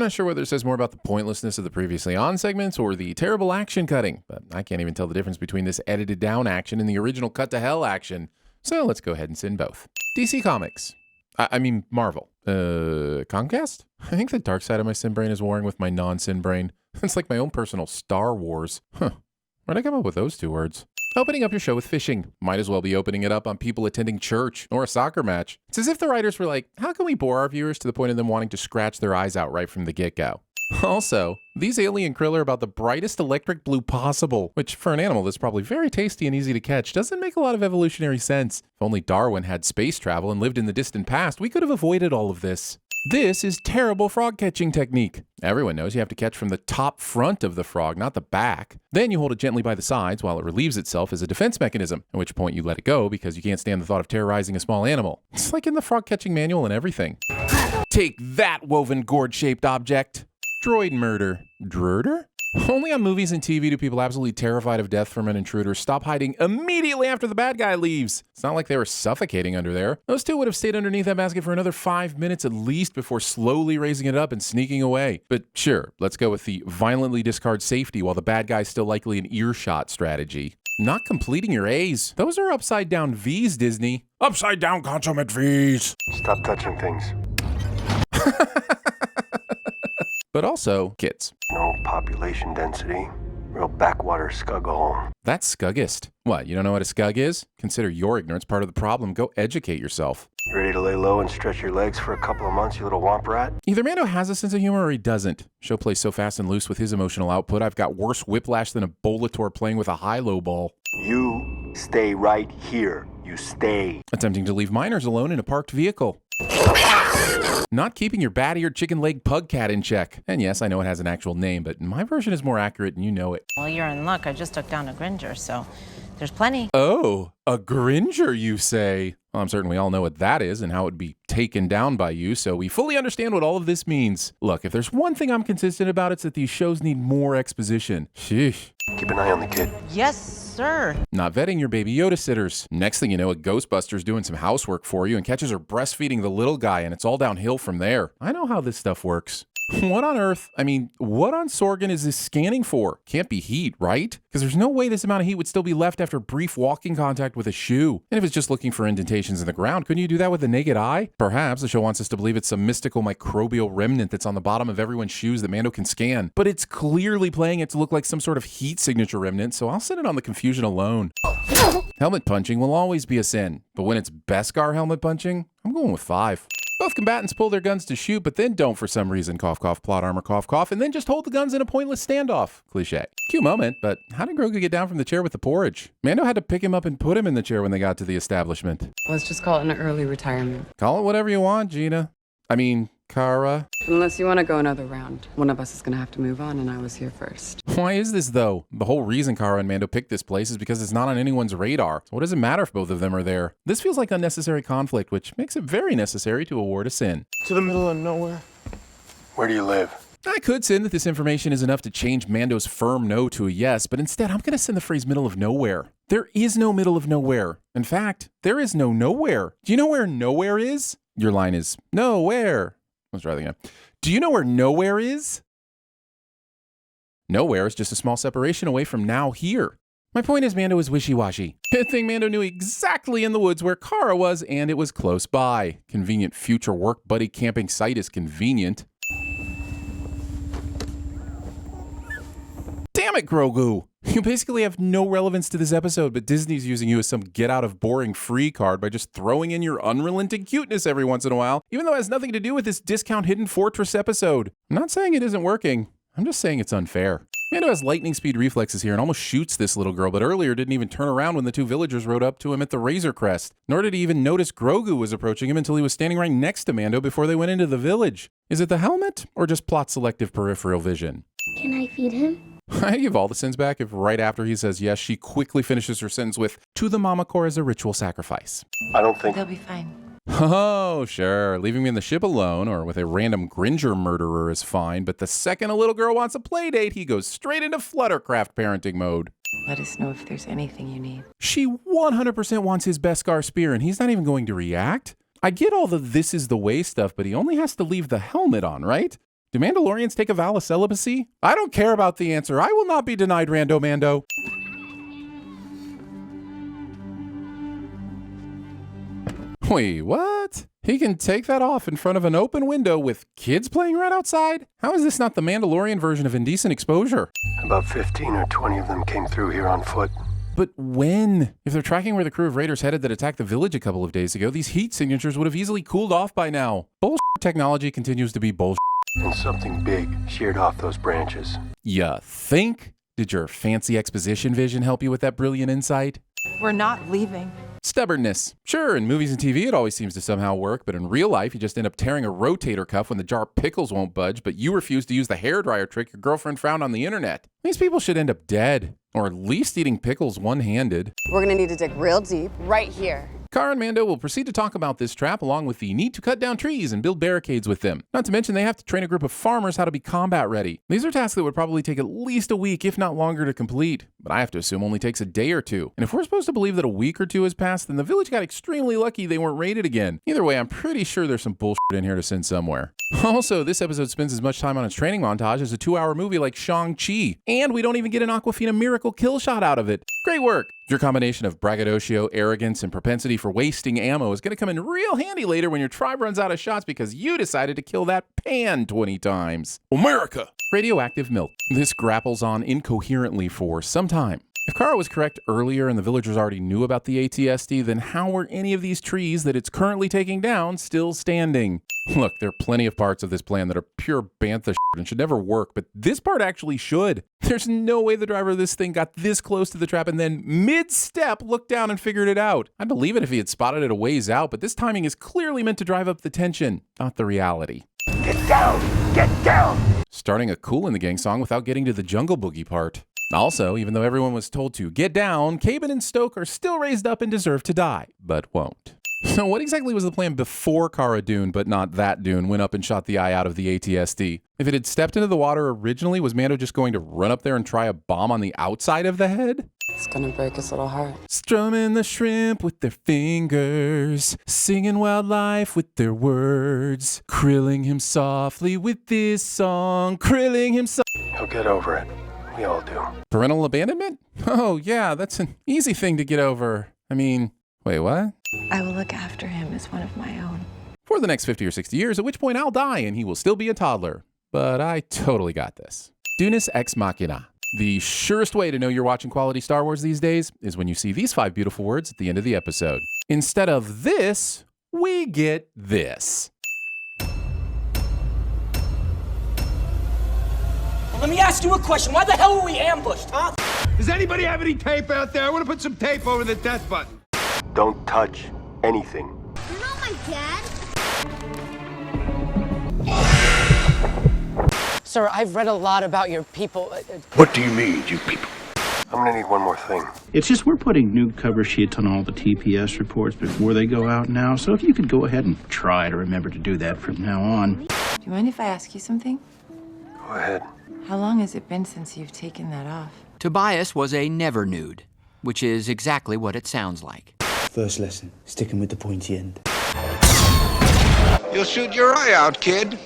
not sure whether it says more about the pointlessness of the previously on segments or the terrible action cutting, but I can't even tell the difference between this edited down action and the original cut to hell action. So let's go ahead and sin both. DC Comics. I mean Marvel. Comcast? I think the dark side of my sin brain is warring with my non-sin brain. It's like my own personal Star Wars. Huh. Where'd I come up with those two words? Opening up your show with fishing. Might as well be opening it up on people attending church or a soccer match. It's as if the writers were like, how can we bore our viewers to the point of them wanting to scratch their eyes out right from the get-go? Also, these alien krill are about the brightest electric blue possible, which for an animal that's probably very tasty and easy to catch doesn't make a lot of evolutionary sense. If only Darwin had space travel and lived in the distant past, we could have avoided all of this. This is terrible frog catching technique. Everyone knows you have to catch from the top front of the frog, not the back. Then you hold it gently by the sides while it relieves itself as a defense mechanism, at which point you let it go because you can't stand the thought of terrorizing a small animal. It's like in the frog catching manual and everything. Take that, woven gourd-shaped object. Droid murder. Drurder? Only on movies and TV do people absolutely terrified of death from an intruder stop hiding immediately after the bad guy leaves. It's not like they were suffocating under there. Those two would have stayed underneath that basket for another 5 minutes at least before slowly raising it up and sneaking away. But sure, let's go with the violently discard safety while the bad guy's still likely an earshot strategy. Not completing your A's. Those are upside down V's, Disney. Upside down consummate V's. Stop touching things. But also, kids. No population density. Real backwater scug hole. That's scuggist. What, you don't know what a scug is? Consider your ignorance part of the problem. Go educate yourself. You ready to lay low and stretch your legs for a couple of months, you little womp rat? Either Mando has a sense of humor or he doesn't. Show plays so fast and loose with his emotional output, I've got worse whiplash than a Bolator playing with a high-low ball. You stay right here. You stay. Attempting to leave minors alone in a parked vehicle. Not keeping your bat-eared chicken leg pug cat in check. And yes, I know it has an actual name, but my version is more accurate and you know it. Well, you're in luck. I just took down a Gringer, so there's plenty. Oh, a Gringer, you say? Well, I'm certain we all know what that is and how it would be taken down by you, so we fully understand what all of this means. Look, if there's one thing I'm consistent about, it's that these shows need more exposition. Sheesh. Keep an eye on the kid. Yes, sir. Not vetting your Baby Yoda sitters. Next thing you know, a Ghostbuster's doing some housework for you and catches her breastfeeding the little guy, and it's all downhill from there. I know how this stuff works. What on earth? I mean, what on Sorgan is this scanning for? Can't be heat, right? Because there's no way this amount of heat would still be left after brief walking contact with a shoe. And if it's just looking for indentations in the ground, couldn't you do that with the naked eye? Perhaps the show wants us to believe it's some mystical microbial remnant that's on the bottom of everyone's shoes that Mando can scan. But it's clearly playing it to look like some sort of heat signature remnant, so I'll set it on the confusion alone. Helmet punching will always be a sin, but when it's Beskar helmet punching, I'm going with 5. Both combatants pull their guns to shoot, but then don't for some reason. Cough, cough, plot armor, cough, cough, and then just hold the guns in a pointless standoff. Cliche. Cute moment, but how did Grogu get down from the chair with the porridge? Mando had to pick him up and put him in the chair when they got to the establishment. Let's just call it an early retirement. Call it whatever you want, Gina. I mean, Kara. Unless you want to go another round. One of us is going to have to move on, and I was here first. Why is this, though? The whole reason Kara and Mando picked this place is because it's not on anyone's radar. So what does it matter if both of them are there? This feels like unnecessary conflict, which makes it very necessary to award a sin. To the middle of nowhere. Where do you live? I could send that this information is enough to change Mando's firm no to a yes, but instead I'm going to send the phrase middle of nowhere. There is no middle of nowhere. In fact, there is no nowhere. Do you know where nowhere is? Your line is, nowhere. Let's try that again. Do you know where nowhere is? Nowhere is just a small separation away from now here. My point is Mando is wishy-washy. Good thing Mando knew exactly in the woods where Kara was, and it was close by. Convenient future work buddy camping site is convenient. Damn it, Grogu! You basically have no relevance to this episode, but Disney's using you as some get-out-of-boring-free card by just throwing in your unrelenting cuteness every once in a while, even though it has nothing to do with this discount Hidden Fortress episode. I'm not saying it isn't working. I'm just saying it's unfair. Mando has lightning speed reflexes here and almost shoots this little girl, but earlier didn't even turn around when the two villagers rode up to him at the Razor Crest. Nor did he even notice Grogu was approaching him until he was standing right next to Mando before they went into the village. Is it the helmet, or just plot-selective peripheral vision? Can I feed him? I give all the sins back if right after he says yes, she quickly finishes her sentence with, to the Mama Core as a ritual sacrifice. I don't think... They'll be fine. Oh, sure. Leaving me in the ship alone or with a random Gringer murderer is fine, but the second a little girl wants a play date, he goes straight into Fluttercraft parenting mode. Let us know if there's anything you need. She 100% wants his Beskar spear, and he's not even going to react. I get all the this is the way stuff, but he only has to leave the helmet on, right? Do Mandalorians take a vow of celibacy? I don't care about the answer. I will not be denied Rando Mando. Wait, what? He can take that off in front of an open window with kids playing right outside? How is this not the Mandalorian version of indecent exposure? About 15 or 20 of them came through here on foot. But when? If they're tracking where the crew of raiders headed that attacked the village a couple of days ago, these heat signatures would have easily cooled off by now. Bullshit technology continues to be bullshit. And something big sheared off those branches. Ya think? Did your fancy exposition vision help you with that brilliant insight? We're not leaving. Stubbornness. Sure, in movies and TV it always seems to somehow work, but in real life you just end up tearing a rotator cuff when the jar of pickles won't budge, but you refuse to use the hairdryer trick your girlfriend found on the internet. These people should end up dead, or at least eating pickles one-handed. We're gonna need to dig real deep right here. Car and Mando will proceed to talk about this trap along with the need to cut down trees and build barricades with them. Not to mention they have to train a group of farmers how to be combat ready. These are tasks that would probably take at least a week, if not longer, to complete. But I have to assume only takes a day or two. And if we're supposed to believe that a week or two has passed, then the village got extremely lucky they weren't raided again. Either way, I'm pretty sure there's some bullshit in here to send somewhere. Also, this episode spends as much time on its training montage as a 2-hour movie like Shang-Chi. And we don't even get an Aquafina miracle kill shot out of it. Great work! Your combination of braggadocio, arrogance, and propensity for wasting ammo is going to come in real handy later when your tribe runs out of shots because you decided to kill that pan 20 times. America! Radioactive milk. This grapples on incoherently for some time. If Kara was correct earlier and the villagers already knew about the ATSD, then how were any of these trees that it's currently taking down still standing? Look, there are plenty of parts of this plan that are pure bantha shit and should never work, but this part actually should. There's no way the driver of this thing got this close to the trap and then mid-step looked down and figured it out. I'd believe it if he had spotted it a ways out, but this timing is clearly meant to drive up the tension, not the reality. Get down! Get down! Starting a Kool in the Gang song without getting to the Jungle Boogie part. Also, even though everyone was told to get down, Caban and Stoke are still raised up and deserve to die, but won't. So what exactly was the plan before Cara Dune, but not that Dune, went up and shot the eye out of the ATSD? If it had stepped into the water originally, was Mando just going to run up there and try a bomb on the outside of the head? It's gonna break his little heart. Strumming the shrimp with their fingers, singing wildlife with their words, krilling him softly with this song, krilling him He'll get over it. We all do. Parental abandonment? Oh yeah, that's an easy thing to get over. I mean, wait, what? I will look after him as one of my own. For the next 50 or 60 years, at which point I'll die and he will still be a toddler. But I totally got this. Deus Ex Machina. The surest way to know you're watching quality Star Wars these days is when you see these 5 beautiful words at the end of the episode. Instead of this, we get this. Let me ask you a question. Why the hell were we ambushed, huh? Does anybody have any tape out there? I want to put some tape over the death button. Don't touch anything. You're not my dad. Sir, I've read a lot about your people. What do you mean, you people? I'm gonna need one more thing. It's just we're putting new cover sheets on all the TPS reports before they go out now, so if you could go ahead and try to remember to do that from now on. Do you mind if I ask you something? Go ahead. How long has it been since you've taken that off? Tobias was a never nude, which is exactly what it sounds like. First lesson, sticking with the pointy end. You'll shoot your eye out, kid.